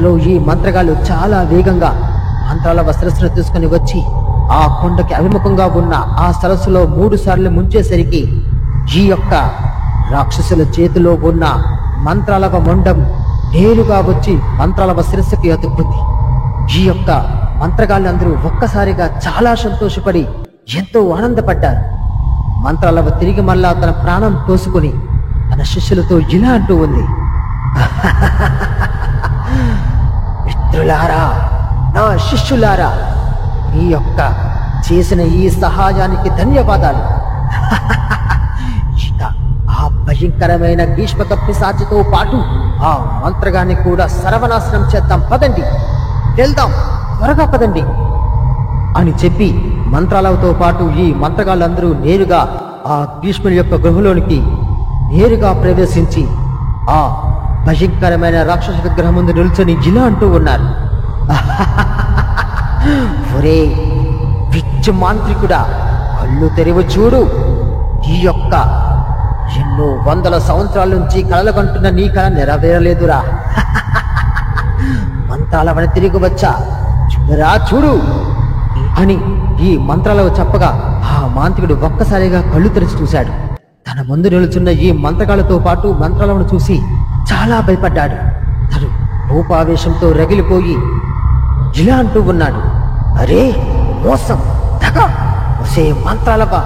ఇంతలో ఈ మంత్రగాళ్ళు చాలా వేగంగా మంత్రాల సరస్సును తీసుకుని వచ్చి ఆ కొండకి అభిముఖంగా ఉన్న ఆ సరస్సులో 3 సార్లు ముంచేసరికి ఈ యొక్క రాక్షసుల చేతిలో ఉన్న మంత్రాల మొండం నేరుగా వచ్చి మంత్రాల శిరస్సుకి అతుక్కుంది. ఈ యొక్క మంత్రగాళ్ళందరూ ఒక్కసారిగా చాలా సంతోషపడి ఎంతో ఆనందపడ్డారు. మంత్రాలవ తిరిగి మళ్ళా తన ప్రాణం తోసుకుని తన శిష్యులతో ఇలా అంటూ ఉంది, మిత్రులారా, నా శిష్యులారా, మీ యొక్క చేసిన ఈ సహాయానికి ధన్యవాదాలు. ఇక ఆ భయంకరమైన గ్రీష్మక పిశాచితో పాటు ఆ మంత్రగాన్ని కూడా సర్వనాశనం చేద్దాం, పదండి, వెళ్దాం, త్వరగా పదండి అని చెప్పి మంత్రాలతో పాటు ఈ మంత్రగాళ్ళందరూ నేరుగా ఆ భీష్ముని యొక్క గృహలోనికి నేరుగా ప్రవేశించి ఆ భయంకరమైన రాక్షస విగ్రహం ముందు నిల్చొని ఇలా అంటూ ఉన్నారు, ఒరే పిచ్చి మాంత్రికుడా, కళ్ళు తెరివి చూడు. ఈ యొక్క ఎన్నో వందల సంవత్సరాల నుంచి కలలు కంటున్న నీ కళ నెరవేరలేదురా. మంత్రాలవని తిరిగి వచ్చా, చూడరా చూడు అని ఈ మంత్రాలు చెప్పగా ఆ మాంత్రికుడు ఒక్కసారిగా కళ్ళు తెరిచి చూశాడు. తన ముందు నిలుచున్న ఈ మంత్రగాళ్లతో పాటు మంత్రాలను చూసి చాలా భయపడ్డాడు. తను రూపావేశంతో రగిలిపోయి ఇలా అంటూ ఉన్నాడు, అరే మోసం, దగ, ఒసే మంత్రాలవా,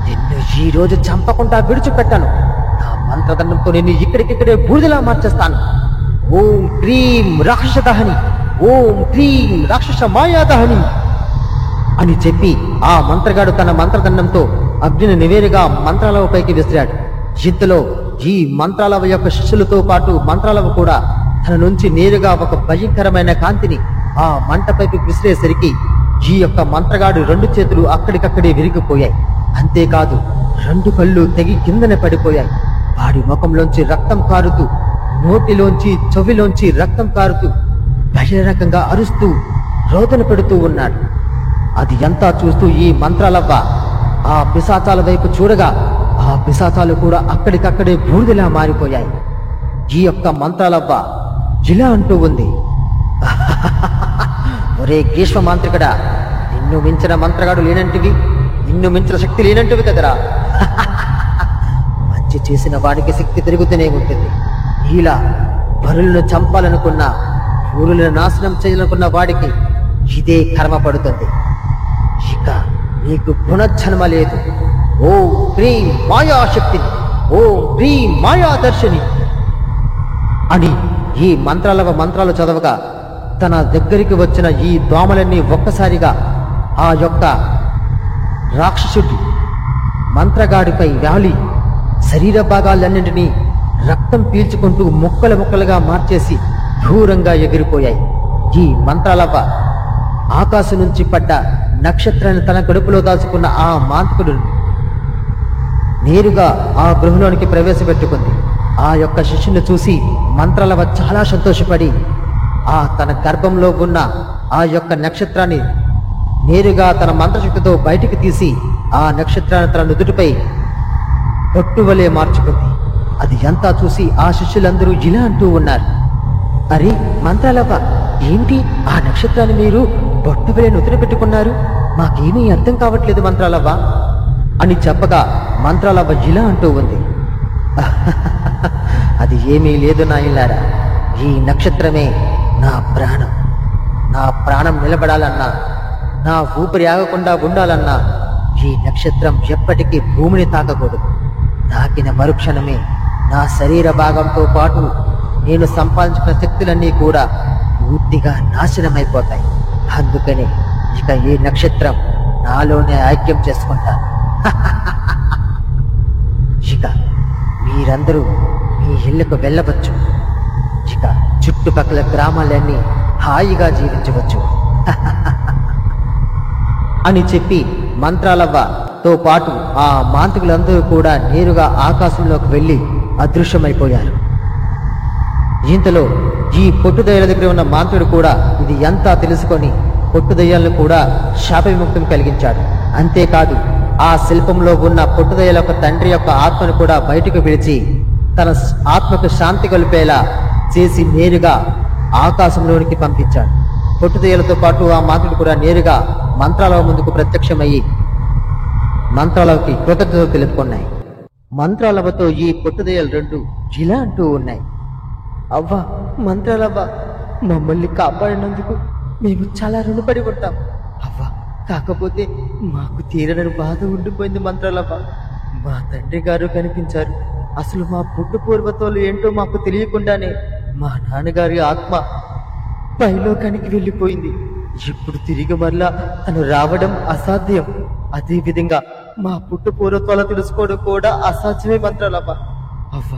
నిన్ను ఈ రోజు చంపకుండా విడిచిపెట్టాను. నా మంత్రదండంతో నిన్ను ఇక్కడికిక్కడే బూడిదలా మార్చేస్తాను. ఓం క్రీం రాక్షసదహని, ఓం క్రీం రాక్షస మాయాదహని అని చెప్పి ఆ మంత్రగాడు తన మంత్రదండంతో అగ్నిని నివేరుగా మంత్రాలవ పైకి విసిరాడు. ఇంతలో ఈ మంత్రాలవ యొక్క శిష్యులతో పాటు మంత్రాలవ కూడా తన నుంచి నేరుగా ఒక భయంకరమైన కాంతిని ఆ మంటపైకి విసిరేసరికి ఈ యొక్క మంత్రగాడు 2 చేతులు అక్కడికక్కడే విరిగిపోయాయి. అంతేకాదు 2 కళ్ళు తెగి కిందనే పడిపోయాయి. వాడి ముఖంలోంచి రక్తం కారుతూ, నోటిలోంచి చెవిలోంచి రక్తం కారుతూ బహిరంగంగా అరుస్తూ రోదన పెడుతూ ఉన్నాడు. అది అంతా చూస్తూ ఈ మంత్రాలవ్వ ఆ పిశాచాల వైపు చూడగా ఆ పిశాచాలు కూడా అక్కడికక్కడే బూడిదలా మారిపోయాయి. ఈ యొక్క మంత్రాలవ్వ ఇలా అంటూ ఉంది, ఒరే గ్రీష్మ మాంత్రికుడా, నిన్ను మించిన మంత్రగాడు లేనంటివి, నిన్ను మించిన శక్తి లేనంటివి కదరా. మంచి చేసిన వాడికి శక్తి తిరుగుతూనే ఉంటుంది. ఇలా పరులను చంపాలనుకున్న, ఊరులను నాశనం చేయాలనుకున్న వాడికి ఇదే కర్మ పడుతుంది. ఇక నీకు పునర్జన్మ లేదు. ఓం హ్రీం మాయాశక్తిని, ఓం హ్రీం మాయాదర్శిని అని ఈ మంత్రాలు చదవగా తన దగ్గరికి వచ్చిన ఈ దోమలన్నీ ఒక్కసారిగా ఆ యొక్క రాక్షసుడి మంత్రగాడిపై వ్యాలి శరీర భాగాలన్నింటినీ రక్తం పీల్చుకుంటూ ముక్కలు ముక్కలుగా మార్చేసి దూరంగా ఎగిరిపోయాయి. ఈ మంత్రాలవ్వ ఆకాశం నుంచి పడ్డ నక్షత్రాన్ని తన కడుపులో దాచుకున్న ఆ మాంత్రికుడు నేరుగా ఆ గృహలోనికి ప్రవేశపెట్టుకుంది. ఆ యొక్క శిష్యుని చూసి మంత్రాలవ్వ చాలా సంతోషపడి ఆ తన గర్భంలో ఉన్న ఆ యొక్క నక్షత్రాన్ని నేరుగా తన మంత్రశక్తితో బయటికి తీసి ఆ నక్షత్రాన్ని తన నుదుటిపై పొట్టువలే మార్చుకుంది. అది అంతా చూసి ఆ శిష్యులందరూ ఇలా అంటూ ఉన్నారు, అరే మంత్రాలవ్వ, ఏంటి ఆ నక్షత్రాన్ని మీరు పొట్టువలే నుదురు పెట్టుకున్నారు? మాకేమీ అర్థం కావట్లేదు మంత్రాలవ్వ అని చెప్పగా మంత్రాలవ్వ ఇలా అంటూ ఉంది, అది ఏమీ లేదు నాయనలారా, ఈ నక్షత్రమే నా ప్రాణం. నా ప్రాణం నిలబడాలన్నా, నా ఊపిరి ఆగకుండా ఉండాలన్నా ఈ నక్షత్రం ఎప్పటికీ భూమిని తాకకూడదు. తాకిన మరుక్షణమే నా శరీర భాగంతో పాటు నేను సంపాదించుకున్న శక్తులన్నీ కూడా పూర్తిగా నాశనమైపోతాయి. అందుకనే ఇక ఈ నక్షత్రం నాలోనే ఐక్యం చేసుకుంటాను. ఇక మీరందరూ మీ ఇళ్లకు వెళ్ళవచ్చు. ఇక చుట్టుపక్కల గ్రామాలన్నీ హాయిగా జీవించవచ్చు అని చెప్పి మంత్రాలవ్వతో పాటు ఆ మాంత్రికులందరూ కూడా నేరుగా ఆకాశంలోకి వెళ్ళి అదృశ్యమైపోయారు. ఇంతలో ఈ పొట్టుదయ్యాల దగ్గర ఉన్న మాంత్రుడు కూడా ఇది అంతా తెలుసుకొని పొట్టుదయ్యాలను కూడా శాప విముక్తం కలిగించాడు. అంతేకాదు ఆ శిల్పంలో ఉన్న పొట్టుదయ్యాల యొక్క తండ్రి యొక్క ఆత్మను కూడా బయటకు పిలిచి తన ఆత్మకు శాంతి కలిపేలా చేసి నేరుగా ఆకాశంలోనికి పంపించాడు. పొట్టుదయ్యలతో పాటు ఆ మాంత్రుడు కూడా నేరుగా మంత్రాల ముందుకు ప్రత్యక్షమయ్యి మంత్రాలకి కృతజ్ఞతలు తెలుపుకున్నాయి. మంత్రాలవతో ఈ పొట్టుదయ్యలు రెండు ఇలా అంటూ ఉన్నాయి. అవ్వా, మంత్రాలవ్వ, మమ్మల్ని కాపాడినందుకు మేము చాలా రుణపడి ఉంటాం. అవ్వా, కాకపోతే మాకు తీరని బాధ ఉండిపోయింది మంత్రాలవ్వ. మా తండ్రి గారు కనిపించారు. అసలు మా పుట్టు పూర్వతలు ఏంటో మాకు తెలియకుండానే మా నాన్నగారి ఆత్మ పైలోకానికి వెళ్ళిపోయింది. ఇప్పుడు తిరిగి మరలా తను రావడం అసాధ్యం. అదే విధంగా మా పుట్టు పూర్వత్వాలు తెలుసుకోవడం కూడా అసాధ్యమే మంత్రాలవ్వ. అవ్వ,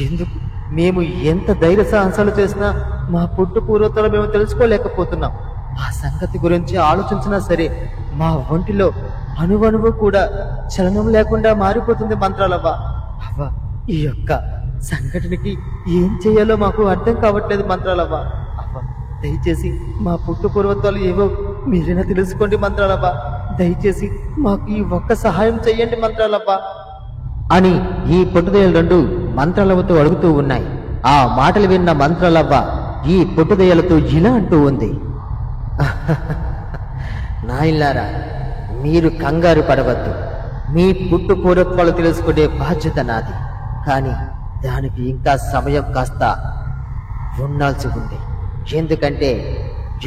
ఎందుకు మేము ఎంత ధైర్య సాహసాలు చేసినా మా పుట్టు పూర్వత్వాలు మేము తెలుసుకోలేకపోతున్నాం. ఆ సంగతి గురించి ఆలోచించినా సరే మా ఒంటిలో అణువణువు కూడా చలనం లేకుండా మారిపోతుంది మంత్రాలవ్వ. అవ్వ, ఈ యొక్క సంఘటనకి ఏం చేయాలో మాకు అర్థం కావట్లేదు మంత్రాలవ్వ. అవ్వ, దయచేసి మా పుట్టు పూర్వత్వాలు ఏవో మీరైనా తెలుసుకోండి మంత్రాలవ్వ. దయచేసి మాకు ఈ ఒక్క సహాయం చెయ్యండి మంత్రాలవ్వ అని ఈ పొట్టుదయ్యలు రెండు మంత్రాలవ్వతో అడుగుతూ ఉన్నాయి. ఆ మాటలు విన్న మంత్రాలవ్వ ఈ పొట్టుదయ్యలతో ఇలా అంటూ ఉంది. నాయనలారా, మీరు కంగారు పడవద్దు. మీ పుట్టు పూర్వత్వాలు తెలుసుకునే బాధ్యత నాది. కానీ దానికి ఇంకా సమయం కాస్త ఉండాల్సి ఉంది. ఎందుకంటే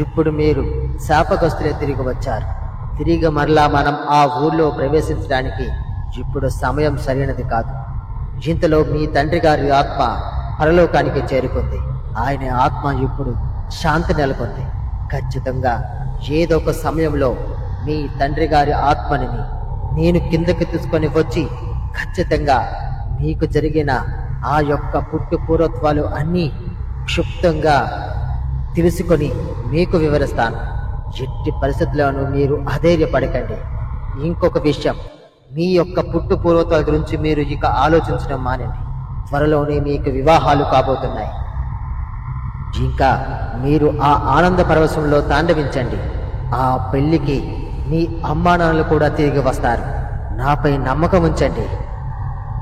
ఇప్పుడు మీరు శాపగ్రస్తులే తిరిగి వచ్చారు. తిరిగి మరలా మనం ఆ ఊర్లో ప్రవేశించడానికి ఇప్పుడు సమయం సరైనది కాదు. ఇంతలో మీ తండ్రి గారి ఆత్మ పరలోకానికి చేరుకుంది. ఆయన ఆత్మ ఇప్పుడు శాంతి నెలకొంది. ఖచ్చితంగా ఏదో ఒక సమయంలో మీ తండ్రి గారి ఆత్మని నేను కిందకి తీసుకొని వచ్చి ఖచ్చితంగా మీకు జరిగిన ఆ యొక్క పుట్టు పూర్వత్వాలు అన్నీ క్షుప్తంగా తెలుసుకొని మీకు వివరిస్తాను. ఎట్టి పరిస్థితుల్లోనూ మీరు అధైర్యపడకండి. ఇంకొక విషయం, మీ యొక్క పుట్టు పూర్వత్వాల గురించి మీరు ఇక ఆలోచించడం మానండి. త్వరలోనే మీకు వివాహాలు కాబోతున్నాయి. ఇంకా మీరు ఆ ఆనంద పరవశంలో తాండవించండి. ఆ పెళ్లికి మీ అమ్మానాన్నలు కూడా తిరిగి వస్తారు. నాపై నమ్మకం ఉంచండి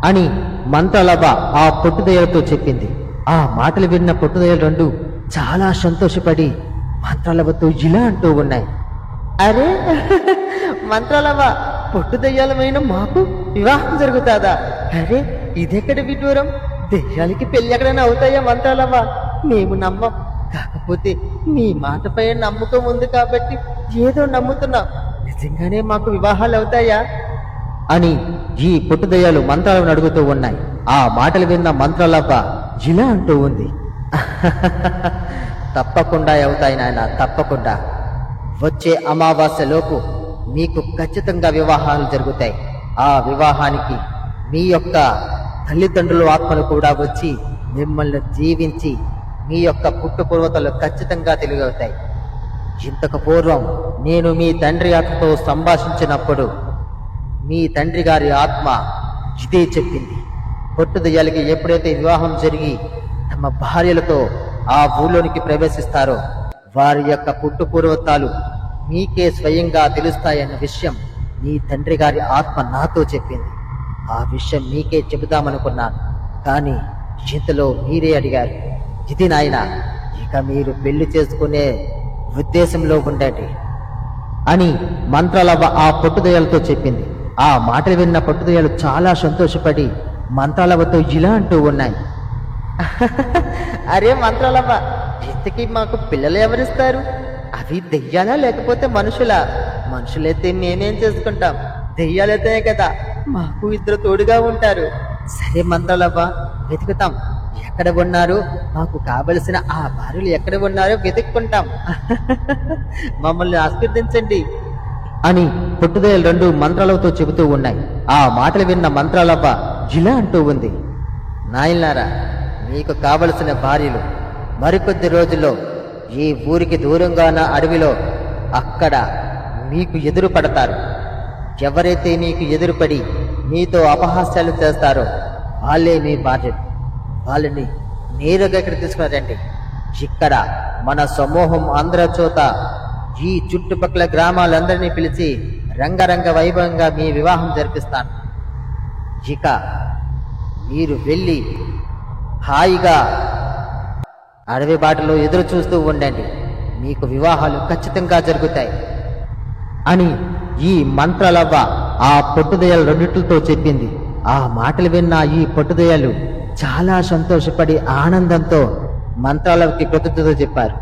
అని మంత్రాలవ్వ ఆ పొట్టుదయ్యలతో చెప్పింది. ఆ మాటలు విన్న పొట్టుదయ్యలు రెండు చాలా సంతోషపడి మంత్రాలవ్వతో ఇలా అంటూ ఉన్నాయి. అరే మంత్రాలవ్వ, పొట్టు దెయ్యాలమైన మాకు వివాహం జరుగుతాదా? అరే, ఇదెక్కడ విడ్డూరం! దెయ్యాలకి పెళ్లి ఎక్కడైనా అవుతాయా మంత్రాలవ్వ? మేము నమ్మం. కాకపోతే మీ మాటపై నమ్మకం ఉంది కాబట్టి ఏదో నమ్ముతున్నాం. నిజంగానే మాకు వివాహాలు అవుతాయా అని ఈ పుట్టుదయ్యాలు మంత్రాలను అడుగుతూ ఉన్నాయి. ఆ మాటలు విన్న మంత్రాలవ్వ ఇలా అంటూ ఉంది. తప్పకుండా అవుతాయి నాయన, తప్పకుండా. వచ్చే అమావాస్యలోపు మీకు ఖచ్చితంగా వివాహాలు జరుగుతాయి. ఆ వివాహానికి మీ యొక్క తల్లిదండ్రుల ఆత్మలు కూడా వచ్చి మిమ్మల్ని జీవించి మీ యొక్క పుట్టు పూర్వతలు ఖచ్చితంగా తెలియవుతాయి. ఇంతకు పూర్వం నేను మీ తండ్రి ఆత్మతో సంభాషించినప్పుడు మీ తండ్రి గారి ఆత్మ ఇదే చెప్పింది. పొట్టుదయ్యాలకి ఎప్పుడైతే వివాహం జరిగి తమ భార్యలతో ఆ ఊళ్ళోనికి ప్రవేశిస్తారో వారి యొక్క పుట్టు పూర్వతాలు మీకే స్వయంగా తెలుస్తాయన్న విషయం మీ తండ్రి గారి ఆత్మ నాతో చెప్పింది. ఆ విషయం మీకే చెబుదామనుకున్నాను, కానీ ఇంతలో మీరే అడిగారు. ఇది నాయన, ఇక మీరు పెళ్లి చేసుకునే ఉద్దేశంలో ఉండండి అని మంత్రాలవ్వ ఆ పొట్టుదయ్యాలతో చెప్పింది. ఆ మాటలు విన్న పొట్టుదయ్యాలు చాలా సంతోషపడి మంత్రాలవ్వతో ఇలా అంటూ ఉన్నాయి. అరే మంత్రాలవ్వ, ఇంతకీ మాకు పిల్లలు ఎవరిస్తారు? అవి దెయ్యాలా లేకపోతే మనుషులా? మనుషులైతే మేమేం చేసుకుంటాం, దెయ్యాలైతే కదా మాకు ఇద్దరు తోడుగా ఉంటారు. సరే మంత్రాలవ్వ, వెతుకుతాం. ఎక్కడ ఉన్నారు, మాకు కావలసిన ఆ భార్యలు ఎక్కడ ఉన్నారో వెతుక్కుంటాం. మమ్మల్ని ఆశీర్వదించండి అని పొట్టుదయ్యలు రెండు మంత్రాలతో చెబుతూ ఉన్నాయి. ఆ మాటలు విన్న మంత్రాలవ్వ ఇలా అంటూ ఉంది. నాయనలారా, మీకు కావలసిన భార్యలు మరికొద్ది రోజుల్లో ఈ ఊరికి దూరంగాన అడవిలో అక్కడ మీకు ఎదురు పడతారు. ఎవరైతే మీకు ఎదురుపడి మీతో అపహాస్యాలు చేస్తారో వాళ్ళే మీ భార్యలు. వాళ్ళని నేరుగా ఇక్కడ తీసుకున్నారండి. ఇక్కడ మన సమూహం అందరి చోత ఈ చుట్టుపక్కల గ్రామాలందరినీ పిలిచి రంగరంగ వైభవంగా మీ వివాహం జరిపిస్తాను. ఇక మీరు వెళ్ళి హాయిగా అడవి బాటలో ఎదురు చూస్తూ ఉండండి, మీకు వివాహాలు ఖచ్చితంగా జరుగుతాయి అని ఈ మంత్రాలవ్వ ఆ పొట్టుదయ్యాలు రెండిట్లతో చెప్పింది. ఆ మాటలు విన్న ఈ పొట్టుదయ్యాలు చాలా సంతోషపడి ఆనందంతో మంత్రాలవ్వకి కృతజ్ఞతలు చెప్పారు.